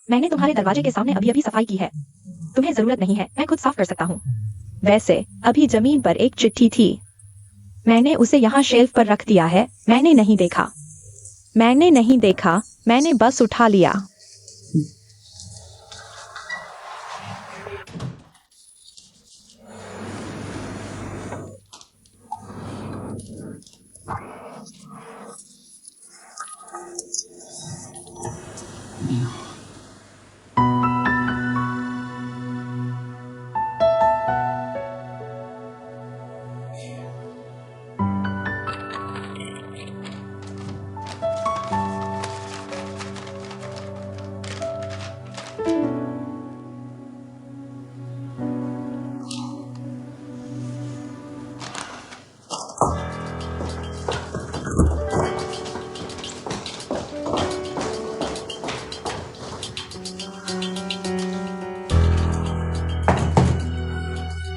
मैंने तुम्हारे दरवाजे के सामने अभी अभी सफाई की है। तुम्हें जरूरत नहीं है, मैं खुद साफ कर सकता हूँ। वैसे अभी जमीन पर एक चिट्ठी थी, मैंने उसे यहाँ शेल्फ पर रख दिया है। मैंने नहीं देखा, मैंने बस उठा लिया।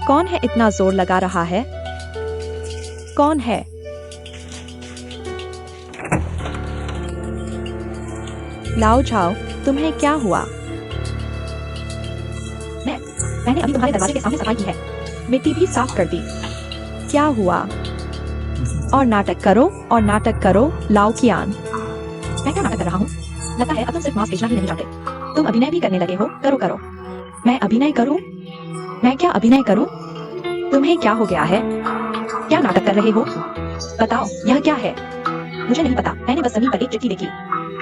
कौन है इतना जोर लगा रहा है? कौन है? लाओ झाओ, तुम्हें क्या हुआ? मैंने अभी तुम्हारे दरवाजे के सामने सफाई की है, मिट्टी भी साफ कर दी। क्या हुआ? और नाटक करो लाओ कियान। मैं क्या नाटक कर रहा हूँ? लगता है अब तुम सिर्फ मांस बेचना ही नहीं चाहते, तुम अभिनय भी करने लगे हो। करो। मैं अभिनय करूँ? मैं क्या अभिनय करूँ? तुम्हें क्या हो गया है? क्या नाटक कर रहे हो? बताओ, यह क्या है? मुझे नहीं पता, मैंने बस जमीन पर एक चिट्ठी देखी,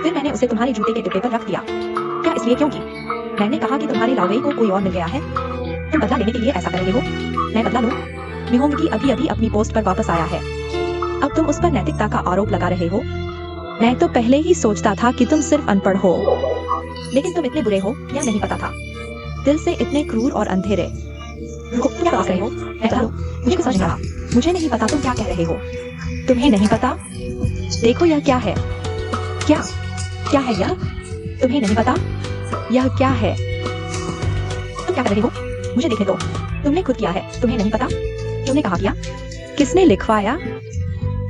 फिर मैंने उसे तुम्हारे जूते के डिब्बे पर रख दिया। क्या इसलिए क्योंकि मैंने कहा कि तुम्हारे लाओवेई को कोई और मिल गया है? तुम बदला लेने के लिए ऐसा कर रहे हो? मैं बदला लूं? मिहोंगी अभी अभी अपनी पोस्ट पर वापस आया है, अब तुम उस पर नैतिकता का आरोप लगा रहे हो? मैं तो पहले ही सोचता था कि तुम सिर्फ अनपढ़ हो, लेकिन तुम इतने बुरे हो यह नहीं पता था। दिल से इतने क्रूर और अंधेरे। तुम क्या बात कर रहे हो? मुझे कुछ समझ नहीं आ रहा। मुझे नहीं पता तुम क्या कह रहे हो। तुम्हें नहीं पता? देखो यह क्या है? क्या है यह? तुम्हें नहीं पता? यह क्या है? तुम क्या कर रहे हो? मुझे देखने दो। तुमने खुद किया है, तुम्हें नहीं पता? तुमने कहाँ किया? किसने लिखवाया?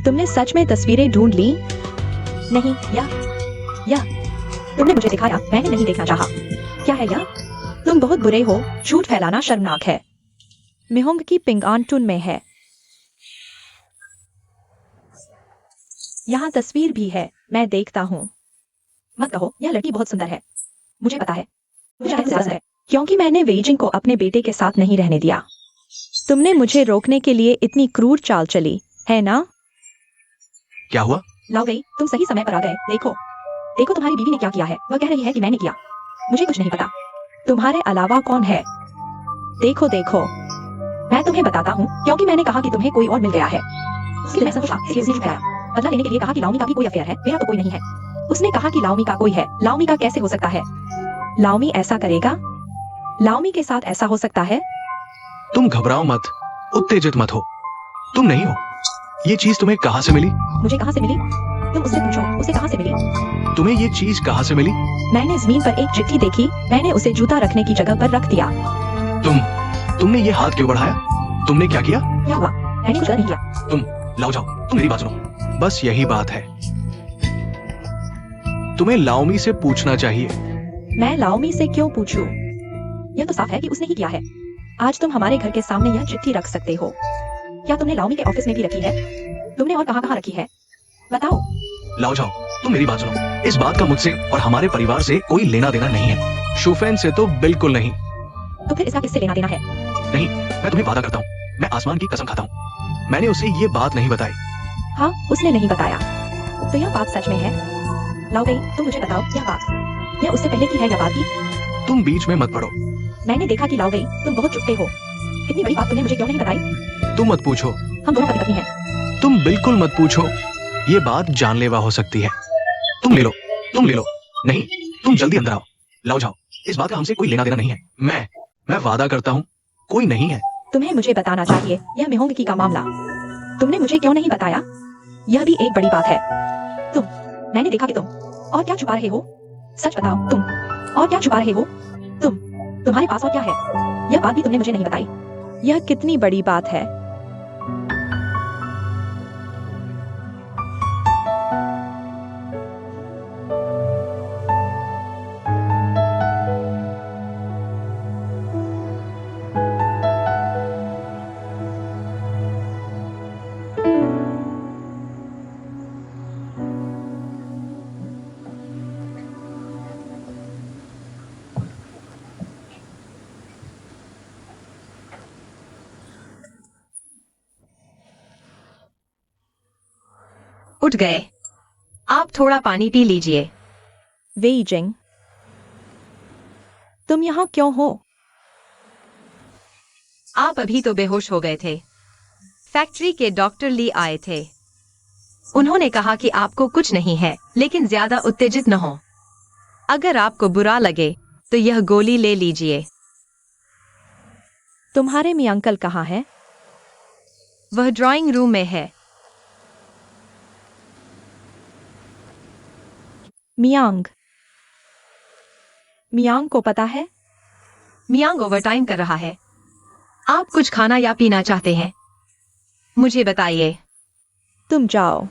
तुमने सच में तस्वीरें ढूंढ ली? नहीं, यह तुमने मुझे दिखाया, मैंने नहीं देखना चाहा। क्या है यह? तुम बहुत बुरे हो, झूठ फैलाना शर्मनाक है। मिहोंग की पिंगान टून में है। यहाँ तस्वीर भी है, मैं देखता हूँ। मत कहो, यह लड़की बहुत सुंदर है। मुझे पता है, मुझे ज्यादा है, क्योंकि मैंने वेइजिंग को अपने बेटे के साथ नहीं रहने दिया। तुमने मुझे रोकने के लिए इतनी क्रूर चाल चली, है ना? क्या हुआ? लाओवेई, तुम सही समय पर आ गए। देखो तुम्हारी बीवी ने क्या किया है। वह कह रही है कि मैंने किया। मुझे कुछ नहीं पता। तुम्हारे अलावा कौन है? देखो मैं तुम्हें बताता हूँ, क्योंकि मैंने कहा कि तुम्हें कोई और मिल गया है। उसके मैं सब कुछ इसलिए उसने झुकाया, बदला लेने के लिए कहा कि लाओमी का भी कोई अफेयर है, मेरा तो कोई नहीं है। उसने कहा कि लाओमी का कोई है। लाओमी का कैसे हो सकता है? लाओमी ऐसा करेगा? लाओमी के साथ ऐसा हो सकता है? तुम घबराओ मत, उत्तेजित मत हो। तुम नहीं हो। ये चीज तुम्हें कहाँ से मिली? मुझे कहाँ से मिली? तुम उससे पूछो, उसे कहाँ से मिली? तुम्हें ये चीज कहाँ से मिली? मैंने जमीन पर एक चिट्ठी देखी, मैंने उसे जूता रखने की जगह पर रख दिया। तुमने ये हाथ क्यों बढ़ाया? तुमने क्या किया? क्या हुआ? मैंने कुछ नहीं किया। तुम लाओ जाओ, तुम मेरी बात सुनो। बस यही बात है, तुम्हें लाओमी से पूछना चाहिए। मैं लाओमी से क्यों पूछूं? यह तो साफ है कि उसने ही किया है। आज तुम हमारे घर के सामने यह चिट्ठी रख सकते हो। क्या तुमने लाओमी के ऑफिस में भी रखी है? तुमने और कहाँ रखी है? बताओ। लाओ जाओ, तुम मेरी बात सुनो। इस बात का मुझसे और हमारे परिवार से कोई लेना देना नहीं है। शूफेन से तो बिल्कुल नहीं। तो फिर इसका किससे लेना देना है? नहीं, मैं तुम्हें वादा करता हूँ, मैं आसमान की कसम खाता हूँ, मैंने उसे ये बात नहीं बताई। हाँ, उसने नहीं बताया। तो यह बात सच में है? लाओवेई, तुम मुझे बताओ, यह उससे पहले की है या बाद की? तुम बीच में मत पड़ो। मैंने देखा कि लाओवेई, तुम बहुत चुपते हो। इतनी बड़ी बात तुमने मुझे क्यों नहीं बताई? तुम मत पूछो। हम दोनों पति पत्नी हैं। तुम बिल्कुल मत पूछो, ये बात जानलेवा हो सकती है। तुम ले लो। नहीं, तुम जल्दी अंदर आओ। लाओ जाओ, इस बात का हमसे कोई लेना देना नहीं है। मैं वादा करता हूँ, कोई नहीं है। तुम्हें मुझे बताना चाहिए, यह मिहोंग की का मामला। तुमने मुझे क्यों नहीं बताया? यह भी एक बड़ी बात है। मैंने देखा कि तुम और क्या छुपा रहे हो? सच बताओ, तुम और क्या छुपा रहे हो? तुम्हारे पास और क्या है? यह बात भी तुमने मुझे नहीं बताई। यह कितनी बड़ी बात है? उठ गए। आप थोड़ा पानी पी लीजिए। वेई जिंग, तुम यहाँ क्यों हो? आप अभी तो बेहोश हो गए थे। फैक्ट्री के डॉक्टर ली आए थे। उन्होंने कहा कि आपको कुछ नहीं है, लेकिन ज्यादा उत्तेजित न हो। अगर आपको बुरा लगे तो यह गोली ले लीजिए। तुम्हारे मी अंकल कहाँ है? वह ड्राइंग रूम में है। मियांग, मियांग को पता है? मियांग ओवरटाइम कर रहा है। आप कुछ खाना या पीना चाहते हैं? मुझे बताइए। तुम जाओ।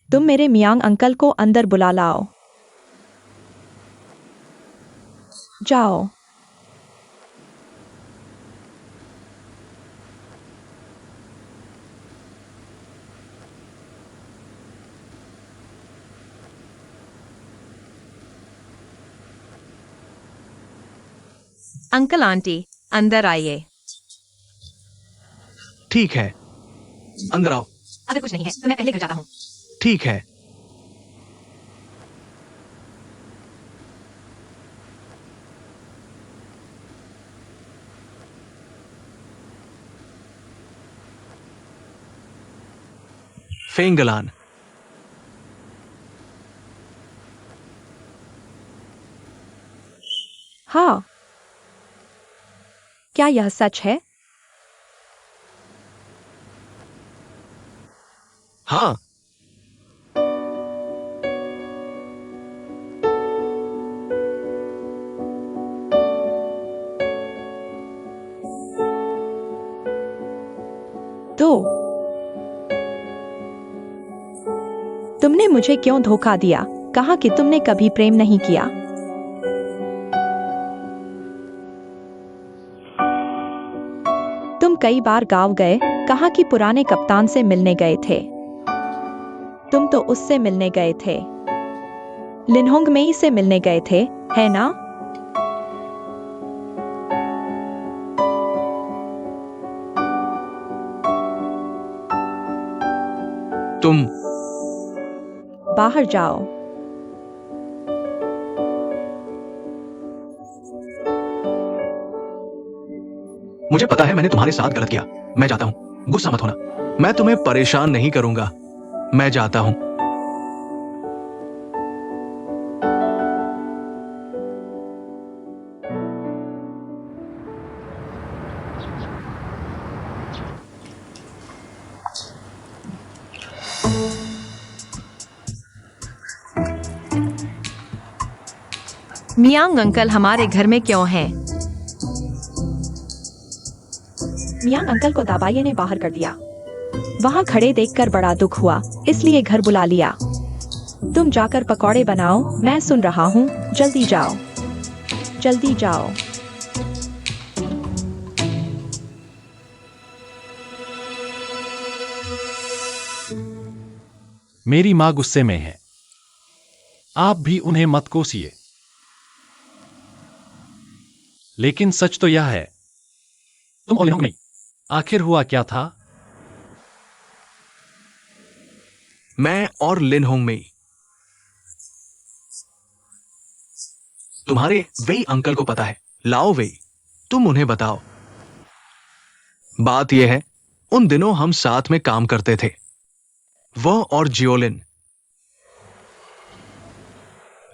तुम मेरे मियांग अंकल को अंदर बुला लाओ। जाओ। अंकल आंटी, अंदर आइए। ठीक है, अंदर आओ। अगर कुछ नहीं है तो मैं पहले घर जाता हूँ। ठीक है। फेंगलान, हाँ, क्या यह सच है? हाँ। तो तुमने मुझे क्यों धोखा दिया? कहा कि तुमने कभी प्रेम नहीं किया। तुम कई बार गांव गए, कहा कि पुराने कप्तान से मिलने गए थे। तुम तो उससे मिलने गए थे, लिनहोंग मेई से मिलने गए थे, है ना? तुम बाहर जाओ। मुझे पता है मैंने तुम्हारे साथ गलत किया। मैं जाता हूं, गुस्सा मत होना। मैं तुम्हें परेशान नहीं करूंगा। मैं जाता हूं। मियांग अंकल हमारे घर में क्यों हैं? मियांग अंकल को दाबाइये ने बाहर कर दिया। वहां खड़े देखकर बड़ा दुख हुआ, इसलिए घर बुला लिया। तुम जाकर पकौड़े बनाओ, मैं सुन रहा हूँ। जल्दी जाओ, जल्दी जाओ। मेरी माँ गुस्से में है। आप भी उन्हें मत कोसिए। लेकिन सच तो यह है, तुम और लिनहोंग नहीं। आखिर हुआ क्या था? मैं और लिनहोंग मेई तुम्हारे वेई अंकल को पता है। लाओ वेई, तुम उन्हें बताओ। बात यह है, उन दिनों हम साथ में काम करते थे, वह और जियोलिन।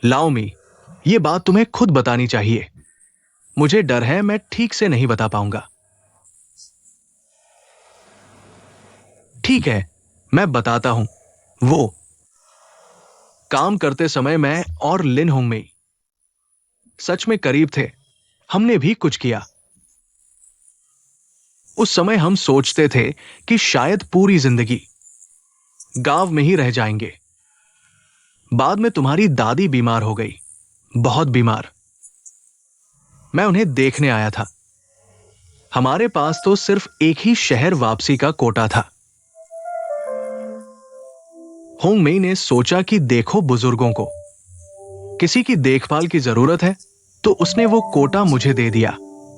लाओ मी, ये बात तुम्हें खुद बतानी चाहिए। मुझे डर है मैं ठीक से नहीं बता पाऊंगा। ठीक है, मैं बताता हूं। वो काम करते समय मैं और लिनहोंग मेई सच में करीब थे। हमने भी कुछ किया। उस समय हम सोचते थे कि शायद पूरी जिंदगी गांव में ही रह जाएंगे। बाद में तुम्हारी दादी बीमार हो गई, बहुत बीमार। मैं उन्हें देखने आया था। हमारे पास तो सिर्फ एक ही शहर वापसी का कोटा था। होंग मेई ने सोचा कि देखो, बुजुर्गों को किसी की देखभाल की जरूरत है, तो उसने वो कोटा मुझे दे दिया।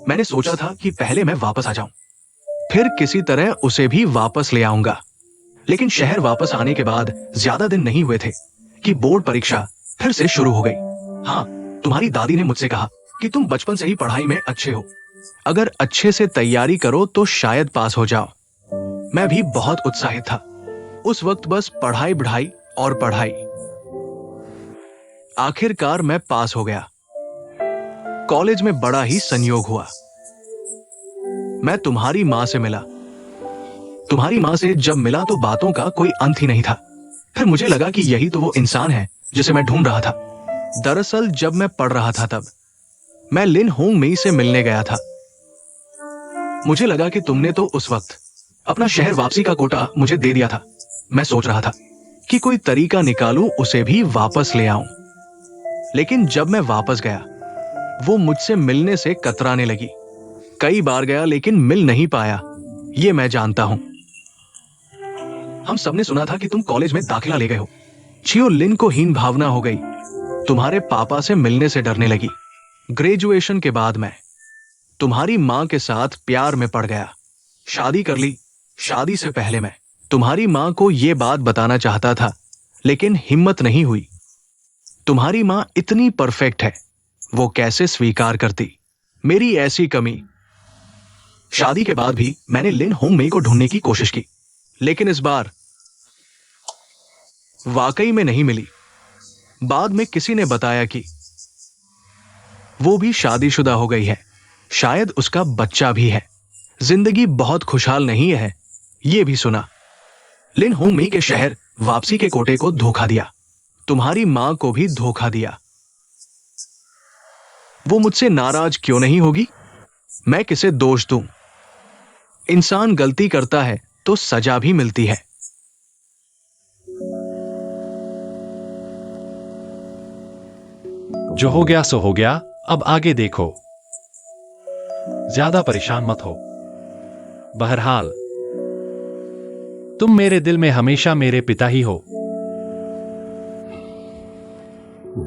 मैंने सोचा था कि पहले मैं वापस आ जाऊं, फिर किसी तरह उसे भी वापस ले आऊंगा। लेकिन शहर वापस आने के बाद ज्यादा दिन नहीं हुए थे कि बोर्ड परीक्षा फिर से शुरू हो गई। हाँ, तुम्हारी दादी ने मुझसे कहा कि तुम बचपन से ही पढ़ाई में अच्छे हो, अगर अच्छे से तैयारी करो तो शायद पास हो जाओ। मैं भी बहुत उत्साहित था। उस वक्त बस पढ़ाई बढ़ाई और पढ़ाई। आखिरकार मैं पास हो गया। कॉलेज में बड़ा ही संयोग हुआ। मैं तुम्हारी मां से मिला। तुम्हारी मां से जब मिला तो बातों का कोई अंत ही नहीं था। फिर मुझे लगा कि यही तो वो इंसान है जिसे मैं ढूंढ रहा था। दरअसल जब मैं पढ़ रहा था तब मैं लिन होंग मेई से मिलने गया था। मुझे लगा कि तुमने तो उस वक्त अपना शहर वापसी का कोटा मुझे दे दिया था। मैं सोच रहा था कि कोई तरीका निकालूं उसे भी वापस ले आऊं। लेकिन जब मैं वापस गया, वो मुझसे मिलने से कतराने लगी। कई बार गया लेकिन मिल नहीं पाया, ये मैं जानता हूं। हम सबने सुना था कि तुम कॉलेज में दाखिला ले गए हो। छियो लिन को हीन भावना हो गई। तुम्हारे पापा से मिलने से डरने लगी। ग्रेजुएशन के बाद मैं तुम्हारी मां के साथ प्यार में पड़ गया। शादी कर ली। शादी से पहले मैं तुम्हारी मां को यह बात बताना चाहता था, लेकिन हिम्मत नहीं हुई। तुम्हारी मां इतनी परफेक्ट है, वो कैसे स्वीकार करती मेरी ऐसी कमी। शादी के बाद भी मैंने लिन होंग मेई को ढूंढने की कोशिश की, लेकिन इस बार वाकई में नहीं मिली। बाद में किसी ने बताया कि वो भी शादीशुदा हो गई है, शायद उसका बच्चा भी है। जिंदगी बहुत खुशहाल नहीं है, ये भी सुना। लिन होंग मेई के शहर वापसी के कोटे को धोखा दिया। तुम्हारी मां को भी धोखा दिया। वो मुझसे नाराज क्यों नहीं होगी? मैं किसे दोष दूं? इंसान गलती करता है तो सजा भी मिलती है। जो हो गया सो हो गया, अब आगे देखो। ज्यादा परेशान मत हो। बहरहाल तुम मेरे दिल में हमेशा मेरे पिता ही हो।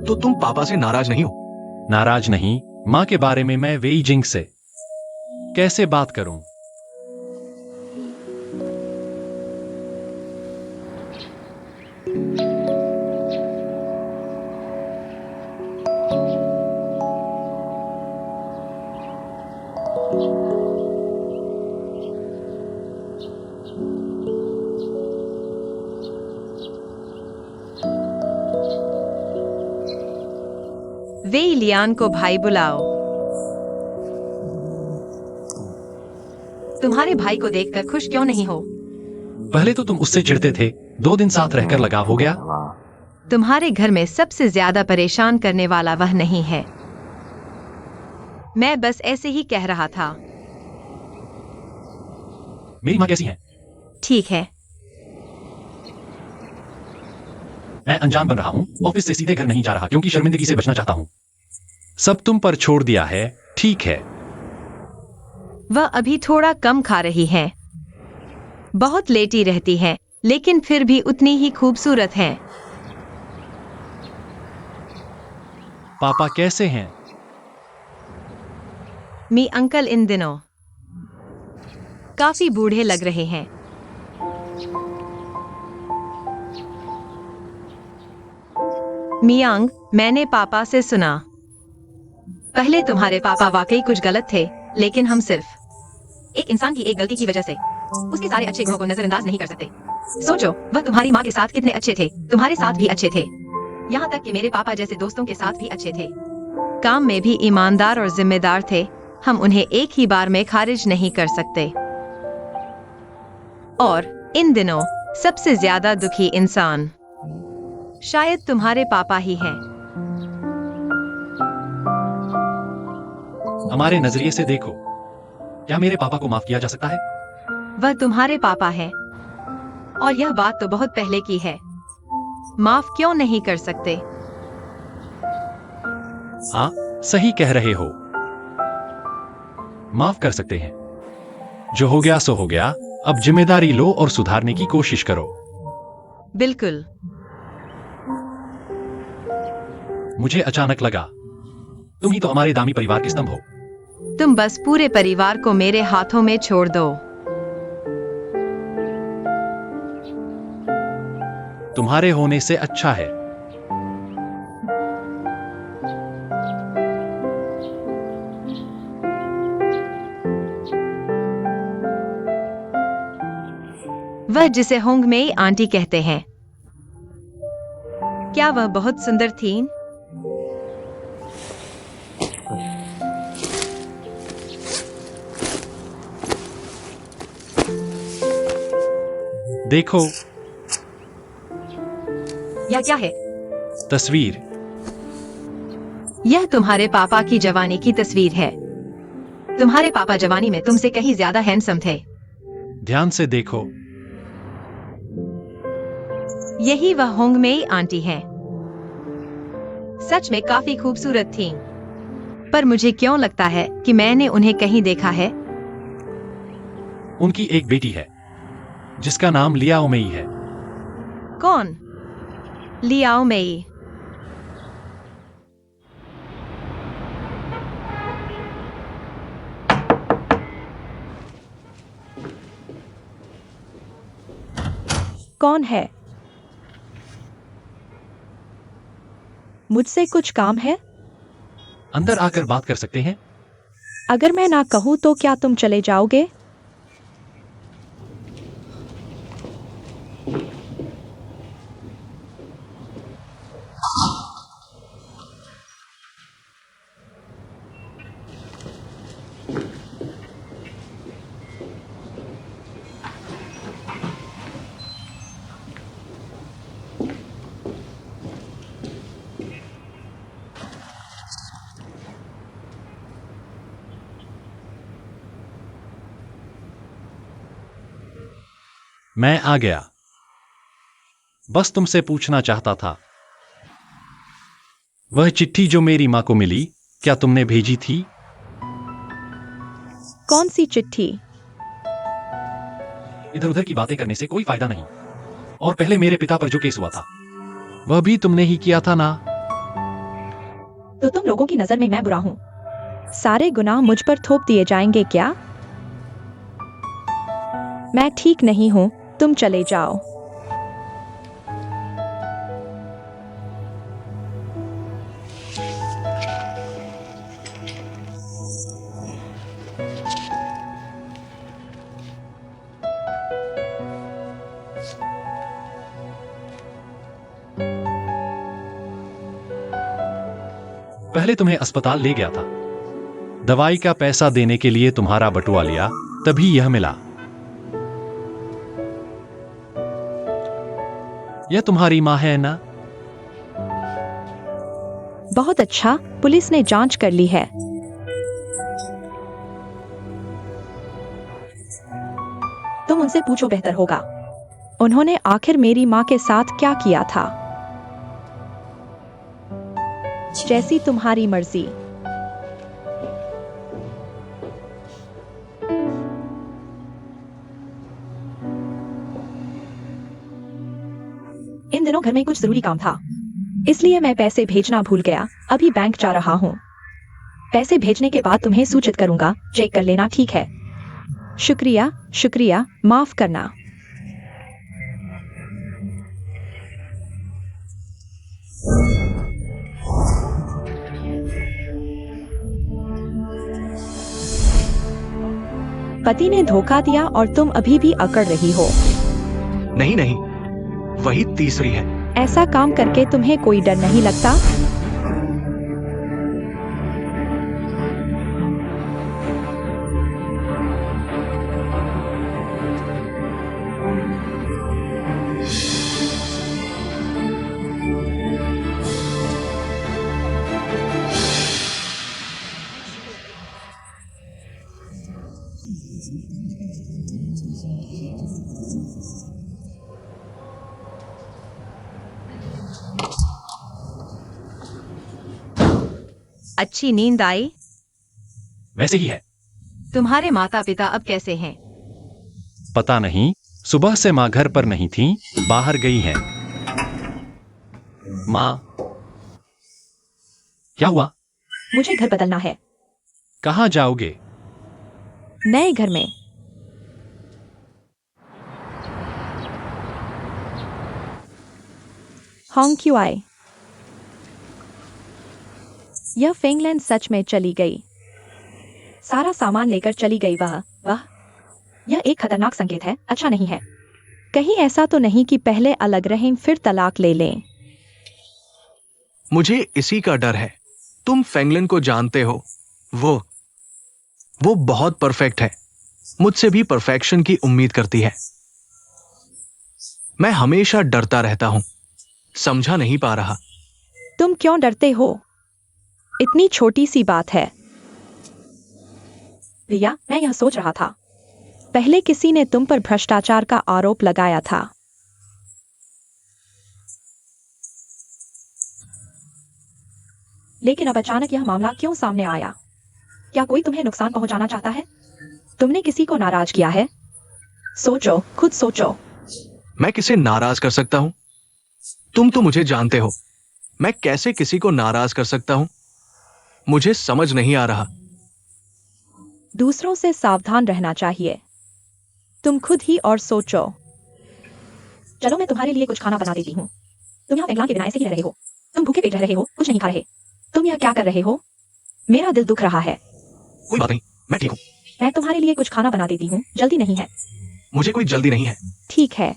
तो तुम पापा से नाराज नहीं हो? नाराज नहीं। मां के बारे में मैं वेई जिंग से कैसे बात करूं? वेई लियान को भाई बुलाओ। तुम्हारे भाई को देखकर खुश क्यों नहीं हो? पहले तो तुम उससे चिढ़ते थे, 2 दिन साथ रहकर लगाव हो गया। तुम्हारे घर में सबसे ज्यादा परेशान करने वाला वह नहीं है। मैं बस ऐसे ही कह रहा था। मेरी मां कैसी है? ठीक है। मैं अनजान बन रहा हूं। ऑफिस से सीधे घर नहीं जा रहा क्योंकि शर्मिंदगी से बचना चाहता हूं। सब तुम पर छोड़ दिया है। ठीक है। वह अभी थोड़ा कम खा रही है। बहुत लेटी रहती है, लेकिन फिर भी उतनी ही खूबसूरत है। पापा कैसे हैं? मी अंकल इन दिनों काफी बूढ़े लग रहे हैं। मियांग, मैंने पापा से सुना। पहले तुम्हारे पापा वाकई कुछ गलत थे, लेकिन हम सिर्फ एक इंसान की एक गलती की वजह से उसके सारे अच्छे गुणों को नजरअंदाज नहीं कर सकते। सोचो, वह तुम्हारी माँ के साथ कितने अच्छे थे, तुम्हारे साथ भी अच्छे थे, यहाँ तक कि मेरे पापा जैसे दोस्तों के साथ भी अच्छे थे। काम में भी ईमानदार और जिम्मेदार थे। हम उन्हें एक ही बार में खारिज नहीं कर सकते। और इन दिनों सबसे ज्यादा दुखी इंसान शायद तुम्हारे पापा ही हैं। हमारे नजरिए से देखो, क्या मेरे पापा को माफ किया जा सकता है? वह तुम्हारे पापा है, और यह बात तो बहुत पहले की है। माफ क्यों नहीं कर सकते? हाँ, सही कह रहे हो। माफ कर सकते हैं। जो हो गया सो हो गया। अब जिम्मेदारी लो और सुधारने की कोशिश करो। बिल्कुल। मुझे अचानक लगा, तुम ही तो हमारे दामी परिवार के स्तंभ हो। तुम बस पूरे परिवार को मेरे हाथों में छोड़ दो। तुम्हारे होने से अच्छा है। वह जिसे होंग मेई आंटी कहते हैं, क्या वह बहुत सुंदर थीं? देखो, यह क्या है? तस्वीर। यह तुम्हारे पापा की जवानी की तस्वीर है। तुम्हारे पापा जवानी में तुमसे कहीं ज्यादा हैंडसम थे। ध्यान से देखो। यही वह होंग मेई आंटी हैं। सच में काफी खूबसूरत थीं। पर मुझे क्यों लगता है कि मैंने उन्हें कहीं देखा है। उनकी एक बेटी है जिसका नाम लियाओ मेई है। कौन? लियाओ मेई। कौन है? मुझसे कुछ काम है? अंदर आकर बात कर सकते हैं। अगर मैं ना कहूँ तो क्या तुम चले जाओगे? मैं आ गया। बस तुमसे पूछना चाहता था, वह चिट्ठी जो मेरी मां को मिली, क्या तुमने भेजी थी? कौन सी चिट्ठी? इधर उधर की बातें करने से कोई फायदा नहीं। और पहले मेरे पिता पर जो केस हुआ था, वह भी तुमने ही किया था ना? तो तुम लोगों की नजर में मैं बुरा हूँ? सारे गुनाह मुझ पर थोप दिए जाएंगे क्या? मैं ठीक नहीं हूँ, तुम चले जाओ। पहले तुम्हें अस्पताल ले गया था, दवाई का पैसा देने के लिए तुम्हारा बटुआ लिया, तभी यह मिला। यह तुम्हारी मां है ना? बहुत अच्छा, पुलिस ने जांच कर ली है। तुम उनसे पूछो, बेहतर होगा। उन्होंने आखिर मेरी मां के साथ क्या किया था? जैसी तुम्हारी मर्जी। इन दिनों घर में कुछ जरूरी काम था, इसलिए मैं पैसे भेजना भूल गया। अभी बैंक जा रहा हूँ। पैसे भेजने के बाद तुम्हें सूचित करूंगा, चेक कर लेना, ठीक है? शुक्रिया, शुक्रिया, माफ करना। पति ने धोखा दिया और तुम अभी भी अकड़ रही हो। नहीं नहीं, वही तीसरी है। ऐसा काम करके तुम्हें कोई डर नहीं लगता? अच्छी नींद आई? वैसे ही है। तुम्हारे माता पिता अब कैसे हैं? पता नहीं, सुबह से मां घर पर नहीं थी, बाहर गई हैं। मां, क्या हुआ? मुझे घर बदलना है। कहाँ जाओगे? नए घर में। होंग क्यों आए? यह फेंगलैन सच में चली गई। सारा सामान लेकर चली गई। वह यह एक खतरनाक संकेत है। अच्छा नहीं है। कहीं ऐसा तो नहीं कि पहले अलग रहें फिर तलाक ले लें। मुझे इसी का डर है। तुम फेंगलिन को जानते हो। वो बहुत परफेक्ट है। मुझसे भी परफेक्शन की उम्मीद करती है। मैं हमेशा डरता रहता हूं। समझा नहीं पा रहा। तुम क्यों डरते हो? इतनी छोटी सी बात है। रिया, मैं यह सोच रहा था। पहले किसी ने तुम पर भ्रष्टाचार का आरोप लगाया था। लेकिन अब अचानक यह मामला क्यों सामने आया? क्या कोई तुम्हें नुकसान पहुंचाना चाहता है? तुमने किसी को नाराज किया है? सोचो, खुद सोचो। मैं किसे नाराज कर सकता हूं? तुम तो मुझे जानते हो। मैं कैसे किसी को नाराज कर सकता हूं? मुझे समझ नहीं आ रहा। दूसरों से सावधान रहना चाहिए। तुम खुद ही और सोचो। चलो मैं तुम्हारे लिए कुछ खाना बना देती हूँ। तुम यहाँ पेंगलांग के बिना ऐसे ही रह रहे हो। तुम भूखे पेट रह रहे हो, कुछ नहीं खा रहे। तुम यह क्या कर रहे हो? मेरा दिल दुख रहा है। कोई बात नहीं, मैं ठीक हूं। मैं तुम्हारे लिए कुछ खाना बना देती हूँ। जल्दी नहीं है? मुझे कोई जल्दी नहीं है। ठीक है।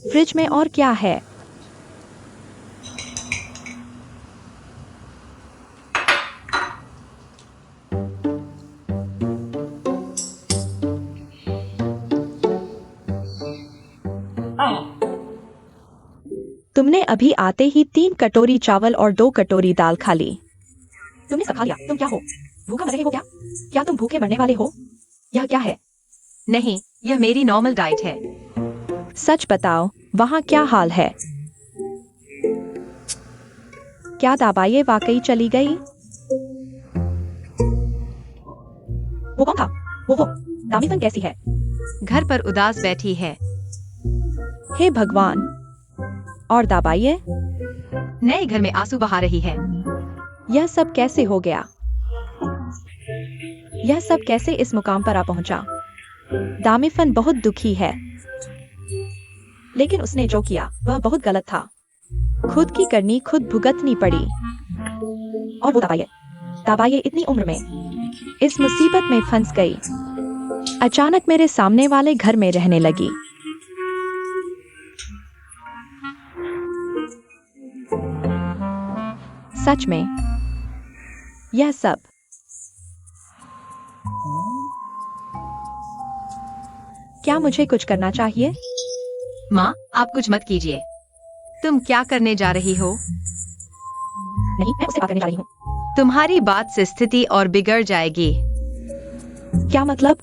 फ्रिज में और क्या है? तुमने अभी आते ही 3 कटोरी चावल और 2 कटोरी दाल खा ली। तुमने सब खा लिया। तुम क्या हो? भूखा मर रहे हो क्या? क्या तुम भूखे मरने वाले हो? यह क्या है? नहीं, यह मेरी नॉर्मल डाइट है। सच बताओ, वहाँ क्या हाल है? क्या दवाइयाँ वाकई चली गई? वो कौन था? वो दामिफन कैसी है? घर पर उदास बैठी है। हे भगवान। और दवाइयाँ? नए घर में आंसू बहा रही है। यह सब कैसे हो गया? यह सब कैसे इस मुकाम पर आ पहुंचा? दामिफन बहुत दुखी है। लेकिन उसने जो किया वह बहुत गलत था। खुद की करनी खुद भुगतनी पड़ी। और वो दवाइयाँ इतनी उम्र में इस मुसीबत में फंस गई। अचानक मेरे सामने वाले घर में रहने लगी। सच में यह सब? क्या मुझे कुछ करना चाहिए? माँ, आप कुछ मत कीजिए। तुम क्या करने जा रही हो? नहीं, मैं उससे बात करने जा रही हूँ। तुम्हारी बात से स्थिति और बिगड़ जाएगी। क्या मतलब?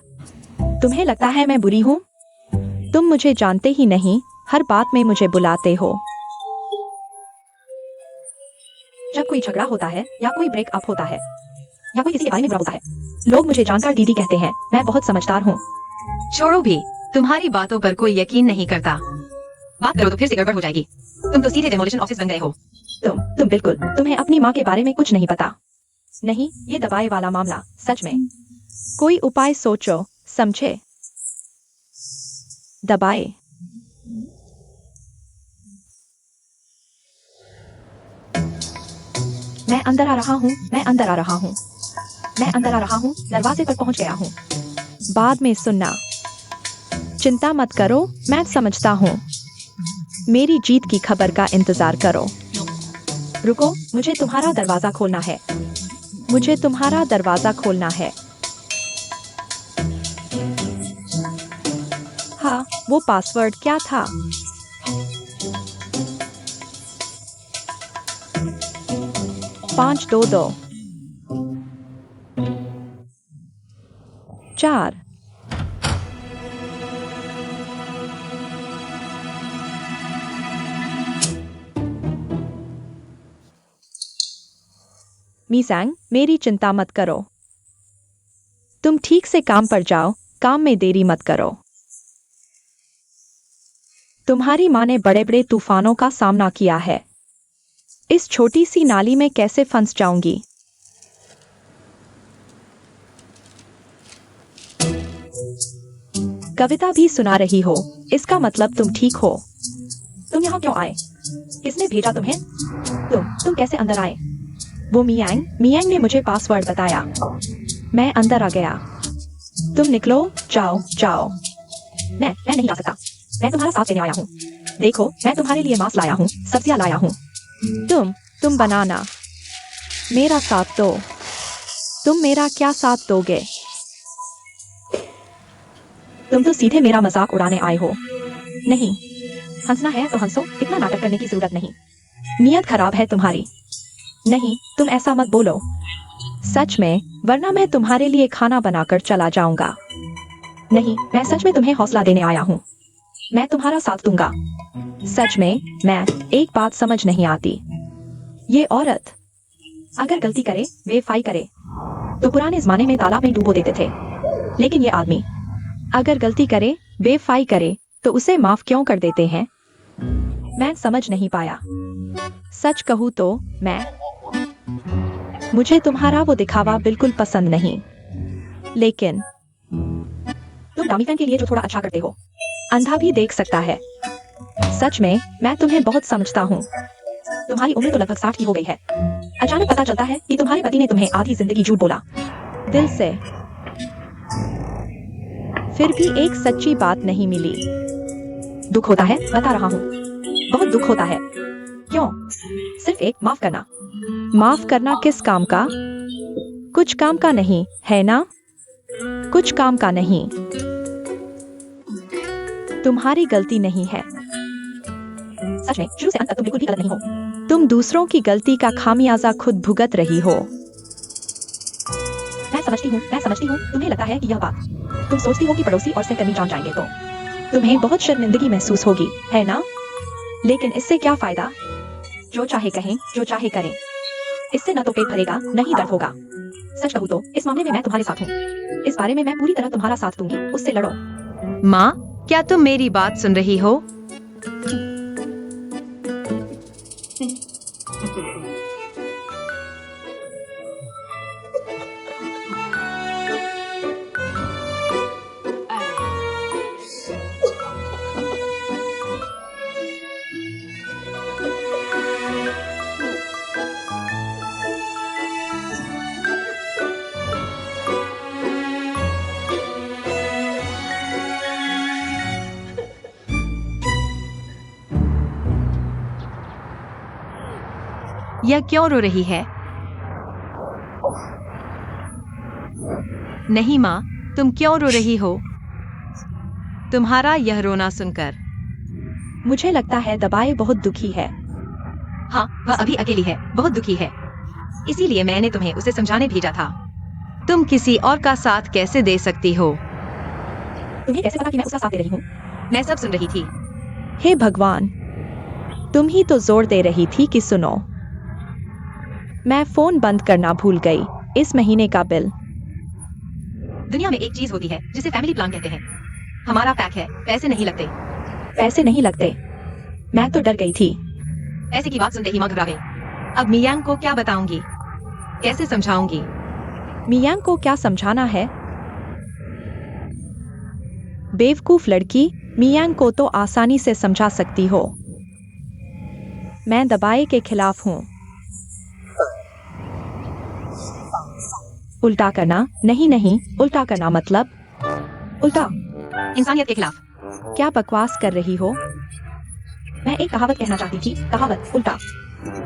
तुम्हें लगता है मैं बुरी हूँ? तुम मुझे जानते ही नहीं, हर बात में मुझे बुलाते हो। जब कोई झगड़ा होता है या कोई ब्रेकअप होता है या कोई किसी के बारे में बुरा बोलता है, लोग मुझे जानकर दीदी कहते हैं। मैं बहुत समझदार हूँ। छोड़ो भी, तुम्हारी बातों पर कोई यकीन नहीं करता। बात करो तो फिर से गड़बड़ हो जाएगी। तुम तो सीधे डेमोलिशन ऑफिस बन गए हो। तुम बिल्कुल, तुम्हें अपनी माँ के बारे में कुछ नहीं पता। नहीं, ये दवाई वाला मामला सच में। कोई उपाय सोचो, समझे? दबाए। मैं अंदर आ रहा हूँ, मैं अंदर आ रहा हूँ, मैं अंदर आ रहा हूँ, दरवाजे पर पहुँच गया हूँ। बाद में सुनना। चिंता मत करो, मैं समझता हूँ। मेरी जीत की खबर का इंतजार करो। रुको, मुझे तुम्हारा दरवाजा खोलना है। मुझे तुम्हारा दरवाजा खोलना है। हाँ, वो पासवर्ड क्या था? पाँच 2-2 4। मीसैंग, मेरी चिंता मत करो। तुम ठीक से काम पर जाओ, काम में देरी मत करो। तुम्हारी माँ ने बड़े बड़े तूफानों का सामना किया है। इस छोटी सी नाली में कैसे फंस जाऊंगी? कविता भी सुना रही हो, इसका मतलब तुम ठीक हो। तुम यहाँ क्यों आए? किसने भेजा तुम्हें? तुम कैसे अंदर आए? वो मियांग ने मुझे पासवर्ड बताया। मैं अंदर आ गया। तुम निकलो, जाओ जाओ। मैं नहीं जा सकता। मैं तुम्हारा साथ देने आया हूँ। देखो, मैं तुम्हारे लिए मांस लाया हूँ, सब्जियां लाया हूँ। तुम बनाना। मेरा साथ दो। तुम मेरा क्या साथ दोगे? तुम तो सीधे मेरा मजाक उड़ाने आए हो। नहीं, हंसना है तो हंसो, इतना नाटक करने की जरूरत नहीं। नियत खराब है तुम्हारी। नहीं, तुम ऐसा मत बोलो। सच में, वरना मैं तुम्हारे लिए खाना बनाकर चला जाऊंगा। नहीं, मैं सच में तुम्हें हौसला देने आया हूँ। मैं तुम्हारा साथ दूंगा। सच में, मैं एक बात समझ नहीं आती। ये औरत अगर गलती करे, बेवफाई करे, तो पुराने जमाने में तालाब में डुबो देते थे। लेकिन ये आदमी अगर गलती करे, बेवफाई करे, तो उसे माफ क्यों कर देते हैं? मैं समझ नहीं पाया। सच कहूँ तो मुझे तुम्हारा वो दिखावा बिल्कुल पसंद नहीं। लेकिन तुम दामी फैन के लिए जो थोड़ा अच्छा करते हो, अंधा भी देख सकता है। सच में, मैं तुम्हें बहुत समझता हूँ। तुम्हारी उम्र तो लगभग 60 की हो गई है। अचानक पता चलता है कि तुम्हारे पति ने तुम्हें आधी जिंदगी झूठ बोला, दिल से। फिर भी एक सच्ची बात नहीं मिली। दुख होता है, बता रहा हूँ। बहुत दुख होता है। क्यों? सिर्फ एक माफ करना। माफ करना किस काम का? कुछ काम का नहीं, है ना? कुछ काम का नहीं। तुम्हारी गलती नहीं है। सच में, शुरू से अंत तक तुम बिल्कुल भी गलत नहीं हो। तुम दूसरों की गलती का खामियाजा खुद भुगत रही हो। मैं समझती हूँ। तुम्हें लगता है कि यह बात, तुम सोचती हो कि पड़ोसी और सहकर्मी जान जाएंगे तो तुम्हें बहुत शर्मिंदगी महसूस होगी, है ना? लेकिन इससे क्या फायदा? जो चाहे कहें, जो चाहे करें। इससे न तो पेट भरेगा, न ही दर्द होगा। सच कहूँ तो इस मामले में मैं तुम्हारे साथ हूँ। इस बारे में मैं पूरी तरह तुम्हारा साथ दूंगी। उससे लड़ो। माँ, क्या तुम मेरी बात सुन रही हो? यह क्यों रो रही है? नहीं माँ, तुम क्यों रो रही हो? तुम्हारा यह रोना सुनकर मुझे लगता है दबाए बहुत दुखी है। हाँ, वह अभी अकेली है, बहुत दुखी है। इसीलिए मैंने तुम्हें उसे समझाने भेजा था। तुम किसी और का साथ कैसे दे सकती हो? तुम्हें कैसे पता कि मैं उसका साथ दे रही हूँ? मैं सब सुन रही थी। हे भगवान, तुम ही तो जोर दे रही थी कि सुनो। मैं फोन बंद करना भूल गई। इस महीने का बिल। दुनिया में एक चीज होती है जिसे फैमिली प्लान कहते हैं। हमारा पैक है, पैसे नहीं लगते। पैसे नहीं लगते? मैं तो डर गई थी। पैसे की बात सुनते ही माँ घबरा गई। अब मियांग को क्या बताऊंगी? कैसे समझाऊंगी? मियांग को क्या समझाना है? बेवकूफ लड़की, मियांग को तो आसानी से समझा सकती हो। मैं दबाए के खिलाफ हूँ। उल्टा करना? नहीं, उल्टा करना मतलब उल्टा। इंसानियत के खिलाफ। क्या बकवास कर रही हो? मैं एक कहावत कहना चाहती थी। कहावत उल्टा।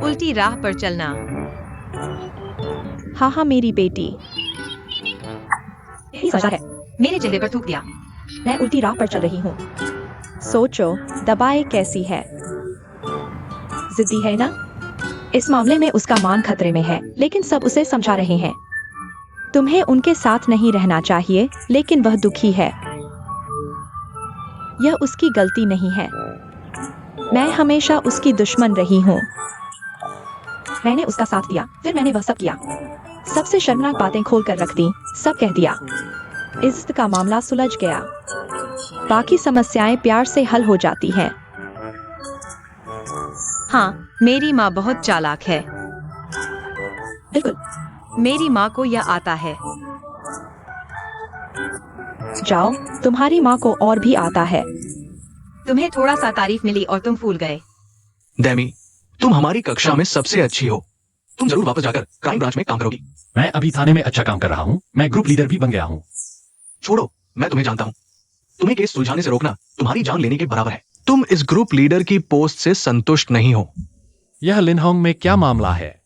उल्टी राह पर चलना। हाँ, मेरी बेटी। यही समझा है। मेरे चेहरे पर थूक दिया। मैं उल्टी राह पर चल रही हूँ। सोचो, दबाए कैसी है? जिद्दी है ना? इस मामले में उसका मान खतरे में है, लेकिन सब उसे समझा रहे हैं। तुम्हें उनके साथ नहीं रहना चाहिए, लेकिन वह दुखी है। यह उसकी गलती नहीं है। मैं हमेशा उसकी दुश्मन रही हूँ। मैंने उसका साथ दिया, फिर मैंने वह सब किया। सबसे शर्मनाक बातें खोल कर रख दी, सब कह दिया। इज्जत का मामला सुलझ गया। बाकी समस्याएं प्यार से हल हो जाती हैं। हाँ, मेरी माँ बहुत चालाक है। बिल्कुल। मेरी माँ को यह आता है। जाओ, तुम्हारी माँ को और भी आता है। तुम्हें थोड़ा सा तारीफ मिली और तुम फूल गए। डेमी, तुम हमारी कक्षा में सबसे अच्छी हो। तुम जरूर वापस जाकर क्राइम ब्रांच में काम करोगी। मैं अभी थाने में अच्छा काम कर रहा हूँ। मैं ग्रुप लीडर भी बन गया हूँ। छोड़ो, मैं तुम्हें जानता हूँ। तुम्हें केस सुलझाने से रोकना तुम्हारी जान लेने के बराबर है। तुम इस ग्रुप लीडर की पोस्ट से संतुष्ट नहीं हो। यह लिनहोंग में क्या मामला है?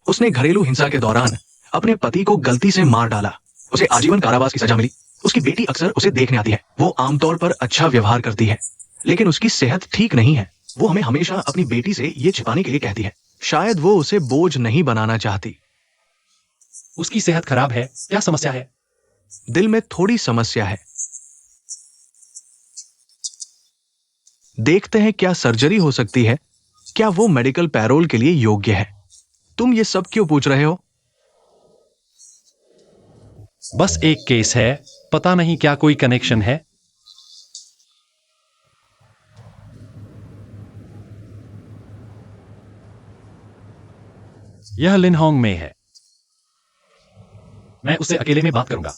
उसने घरेलू हिंसा के दौरान अपने पति को गलती से मार डाला। उसे आजीवन कारावास की सजा मिली। उसकी बेटी अक्सर उसे देखने आती है। वो आमतौर पर अच्छा व्यवहार करती है, लेकिन उसकी सेहत ठीक नहीं है। वो हमें हमेशा अपनी बेटी से ये छिपाने के लिए कहती है। शायद वो उसे बोझ नहीं बनाना चाहती। उसकी सेहत खराब है? क्या समस्या है? दिल में थोड़ी समस्या है। देखते हैं क्या सर्जरी हो सकती है। क्या वो मेडिकल पैरोल के लिए योग्य है? तुम ये सब क्यों पूछ रहे हो? बस एक केस है, पता नहीं क्या कोई कनेक्शन है। यह लिनहोंग में है। मैं उससे अकेले में बात करूंगा।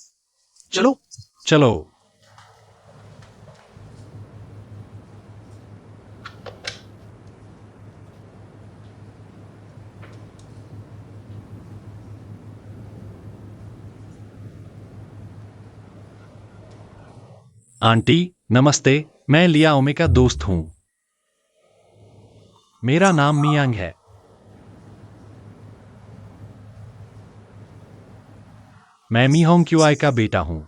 चलो। चलो। आंटी नमस्ते, मैं लिया ओमे का दोस्त हूं। मेरा नाम मियांग है। मैं मीहोंग क्यूआई का बेटा हूं।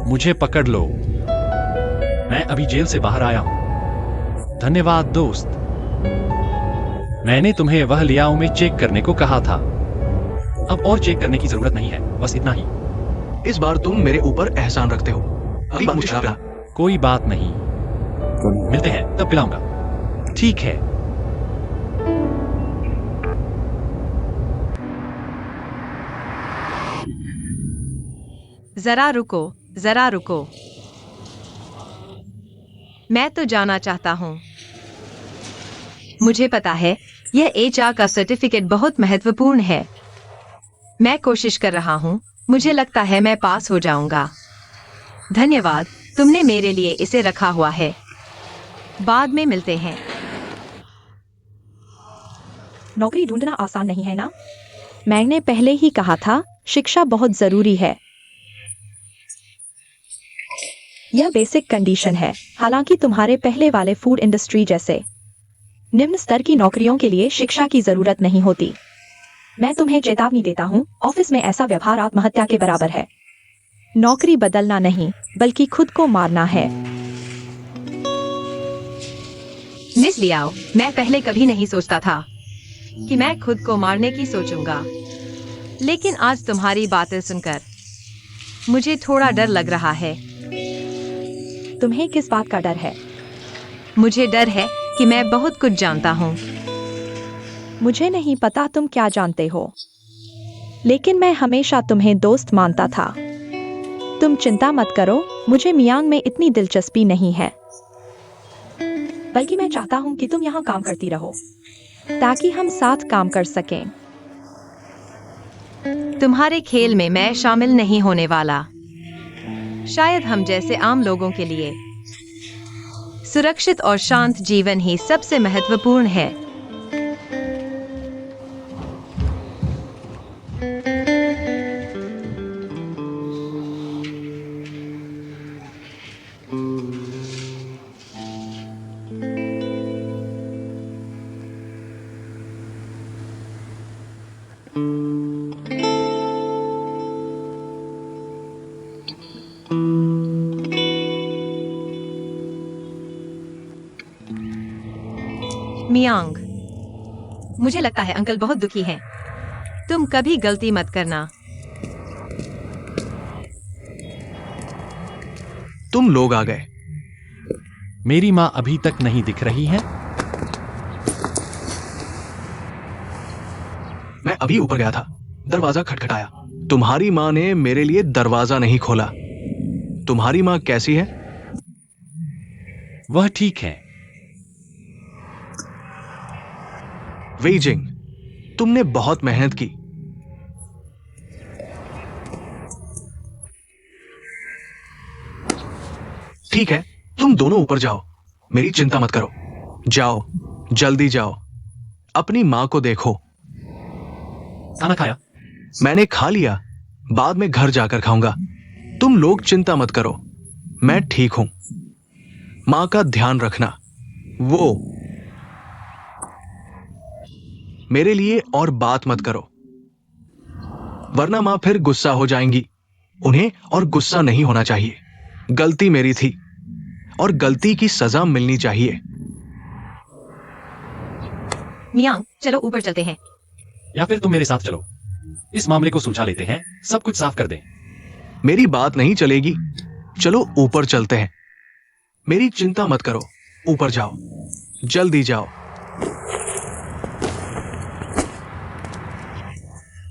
मुझे पकड़ लो। मैं अभी जेल से बाहर आया हूं। धन्यवाद दोस्त। मैंने तुम्हें वह लियाओ में चेक करने को कहा था। अब और चेक करने की जरूरत नहीं है, बस इतना ही। इस बार तुम मेरे ऊपर एहसान रखते हो। अगली बार मुझे शराब पिला। कोई बात नहीं, मिलते हैं तब पिलाऊंगा। ठीक है। जरा रुको, जरा रुको। मैं तो जाना चाहता हूँ। मुझे पता है यह एचआर का सर्टिफिकेट बहुत महत्वपूर्ण है। मैं कोशिश कर रहा हूँ। मुझे लगता है मैं पास हो जाऊंगा। धन्यवाद, तुमने मेरे लिए इसे रखा हुआ है। बाद में मिलते हैं। नौकरी ढूंढना आसान नहीं है ना? मैंने पहले ही कहा था, शिक्षा बहुत जरूरी है। यह बेसिक कंडीशन है। हालांकि तुम्हारे पहले वाले फूड इंडस्ट्री जैसे निम्न स्तर की नौकरियों के लिए शिक्षा की जरूरत नहीं होती। मैं तुम्हें चेतावनी देता हूँ, ऑफिस में ऐसा व्यवहार आत्महत्या के बराबर है। नौकरी बदलना नहीं, बल्कि खुद को मारना है। मिस लियाओ, मैं पहले कभी नहीं सोचता था कि मैं खुद को मारने की सोचूंगा, लेकिन आज तुम्हारी बातें सुनकर मुझे थोड़ा डर लग रहा है। तुम्हें किस बात का डर है? मुझे डर है कि मैं बहुत कुछ जानता हूँ। मुझे नहीं पता तुम क्या जानते हो, लेकिन मैं हमेशा तुम्हें दोस्त मानता था। तुम चिंता मत करो, मुझे मियांग में इतनी दिलचस्पी नहीं है। बल्कि मैं चाहता हूँ कि तुम यहाँ काम करती रहो, ताकि हम साथ काम कर सकें। तुम्हारे खेल में मैं शामिल नहीं होने वाला। शायद हम जैसे आम लोगों के लिए सुरक्षित और शांत जीवन ही सबसे महत्वपूर्ण है। मियांग, मुझे लगता है अंकल बहुत दुखी हैं। तुम कभी गलती मत करना। तुम लोग आ गए। मेरी माँ अभी तक नहीं दिख रही है। मैं अभी ऊपर गया था, दरवाजा खटखटाया। तुम्हारी माँ ने मेरे लिए दरवाजा नहीं खोला। तुम्हारी माँ कैसी है? वह ठीक है। वेइजिंग, तुमने बहुत मेहनत की। ठीक है, तुम दोनों ऊपर जाओ, मेरी चिंता मत करो। जाओ, जल्दी जाओ, अपनी माँ को देखो। खाना खाया? मैंने खा लिया, बाद में घर जाकर खाऊंगा। तुम लोग चिंता मत करो, मैं ठीक हूं। माँ का ध्यान रखना। वो मेरे लिए और बात मत करो, वरना माँ फिर गुस्सा हो जाएंगी। उन्हें और गुस्सा नहीं होना चाहिए। गलती मेरी थी और गलती की सजा मिलनी चाहिए। मियांग, चलो ऊपर चलते हैं। या फिर तुम मेरे साथ चलो, इस मामले को सुलझा लेते हैं, सब कुछ साफ कर दें। मेरी बात नहीं चलेगी। चलो ऊपर चलते हैं। मेरी चिंता मत करो, ऊपर जाओ, जल्दी जाओ।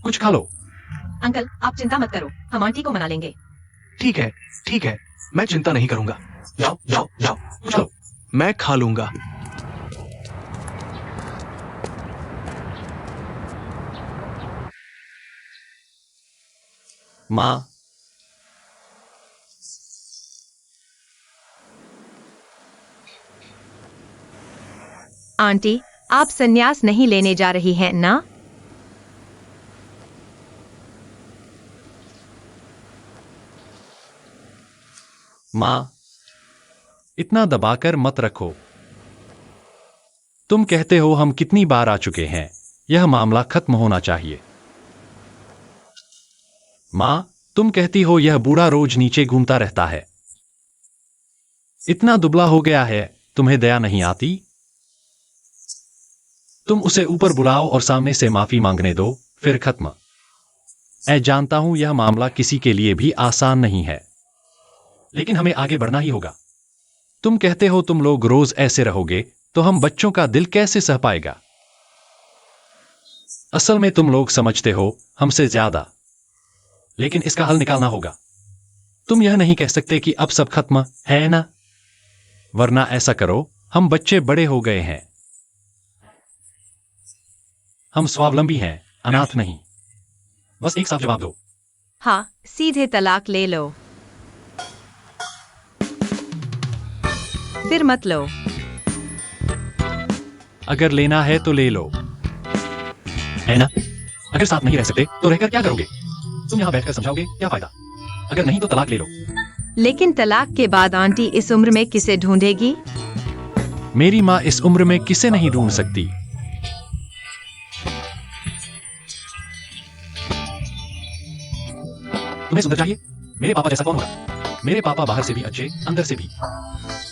कुछ खा लो। अंकल, आप चिंता मत करो, हम आंटी को मना लेंगे। ठीक है, ठीक है, मैं चिंता नहीं करूंगा। जाओ जाओ जाओ, कुछ लो। मैं खा लूंगा। माँ, आंटी, आप संन्यास नहीं लेने जा रही हैं ना? माँ, इतना दबाकर मत रखो। तुम कहते हो हम कितनी बार आ चुके हैं, यह मामला खत्म होना चाहिए। माँ, तुम कहती हो यह बूढ़ा रोज नीचे घूमता रहता है, इतना दुबला हो गया है, तुम्हें दया नहीं आती? तुम उसे ऊपर बुलाओ और सामने से माफी मांगने दो, फिर खत्म। मैं जानता हूं यह मामला किसी के लिए भी आसान नहीं है, लेकिन हमें आगे बढ़ना ही होगा। तुम कहते हो तुम लोग रोज ऐसे रहोगे तो हम बच्चों का दिल कैसे सह पाएगा? असल में तुम लोग समझते हो हमसे ज्यादा, लेकिन इसका हल निकालना होगा। तुम यह नहीं कह सकते कि अब सब खत्म है ना, वरना ऐसा करो, हम बच्चे बड़े हो गए हैं, हम स्वावलंबी हैं, अनाथ नहीं। बस एक साफ जवाब दो। हाँ, सीधे तलाक ले लो, फिर मत लो। अगर लेना है तो ले लो, है ना? अगर साथ नहीं रह सकते तो रहकर क्या करोगे? तुम यहां बैठकर समझाओगे, क्या फायदा? अगर नहीं तो तलाक ले लो। लेकिन तलाक के बाद आंटी इस उम्र में किसे ढूंढेगी? मेरी माँ इस उम्र में किसे नहीं ढूंढ सकती। तुम्हें सुधर चाहिए? मेरे पापा जैसा कौन होगा? मेरे पापा बाहर से भी अच्छे, अंदर से भी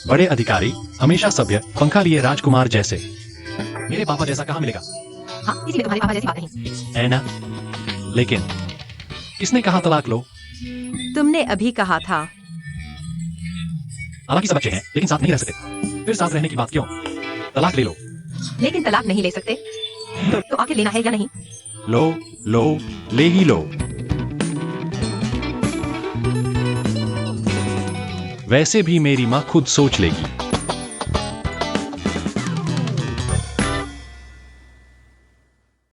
बड़े अधिकारी, हमेशा सभ्य, पंखा लिए राजकुमार जैसे। मेरे पापा जैसा कहाँ मिलेगा? हाँ, इसलिए तुम्हारे पापा जैसी बात नहीं है ना? लेकिन किसने कहा तलाक लो? तुमने अभी कहा था। हालांकि सब अच्छे हैं, लेकिन साथ नहीं रह सकते, फिर साथ रहने की बात क्यों? तलाक ले लो। लेकिन तलाक नहीं ले सकते, तो आखिर लेना है या नहीं? लो लो, ले ही लो। वैसे भी मेरी माँ खुद सोच लेगी।